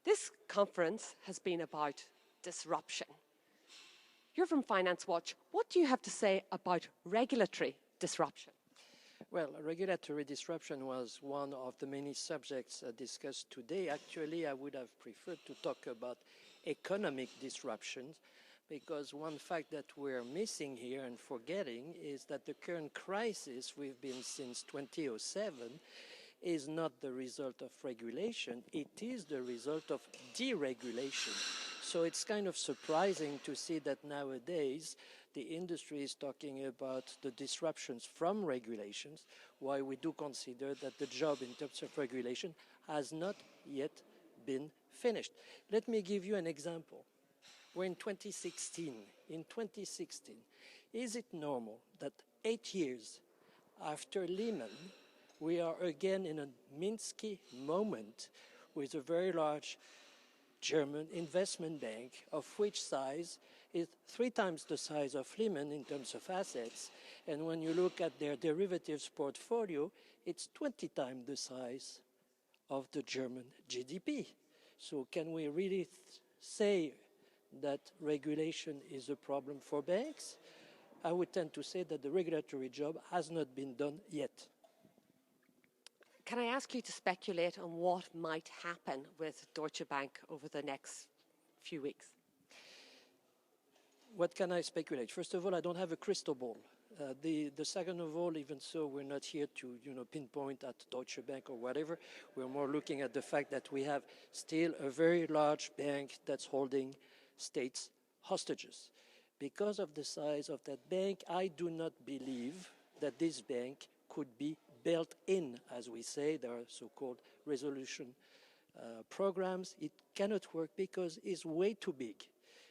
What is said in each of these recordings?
This conference has been about disruption. You're from Finance Watch. What do you have to say about regulatory disruption? Well, regulatory disruption was one of the many subjects discussed today. Actually, I would have preferred to talk about economic disruptions, because one fact that we're missing here and forgetting is that the current crisis we've been since 2007 is not the result of regulation, it is the result of deregulation. So it's kind of surprising to see that nowadays the industry is talking about the disruptions from regulations, while we do consider that the job in terms of regulation has not yet been finished. Let me give you an example. We're in 2016. In 2016, is it normal that 8 years after Lehman, we are again in a Minsky moment with a very large German investment bank, of which size is 3 times the size of Lehman in terms of assets, and when you look at their derivatives portfolio, it's 20 times the size of the German GDP. So can we really say that regulation is a problem for banks? I would tend to say that the regulatory job has not been done yet. Can I ask you to speculate on what might happen with Deutsche Bank over the next few weeks? What can I speculate? First of all, I don't have a crystal ball. The second of all, even so, we're not here to pinpoint at Deutsche Bank or whatever. We're more looking at the fact that we have still a very large bank that's holding states hostages. Because of the size of that bank, I do not believe that this bank could be built in, as we say. There are so-called resolution programs. It cannot work because it's way too big.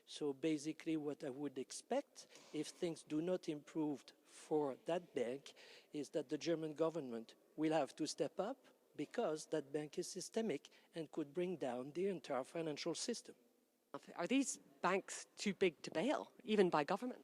So basically what I would expect, if things do not improve for that bank, is that the German government will have to step up, because that bank is systemic and could bring down the entire financial system. Are these banks too big to bail, even by governments?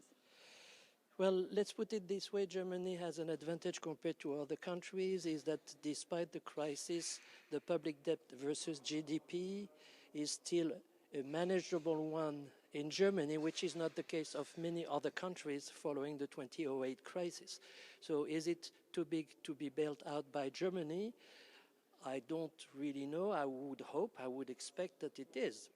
Well, let's put it this way. Germany has an advantage compared to other countries, is that despite the crisis, the public debt versus GDP is still a manageable one in Germany, which is not the case of many other countries following the 2008 crisis. So is it too big to be bailed out by Germany? I don't really know. I would hope, I would expect that it is.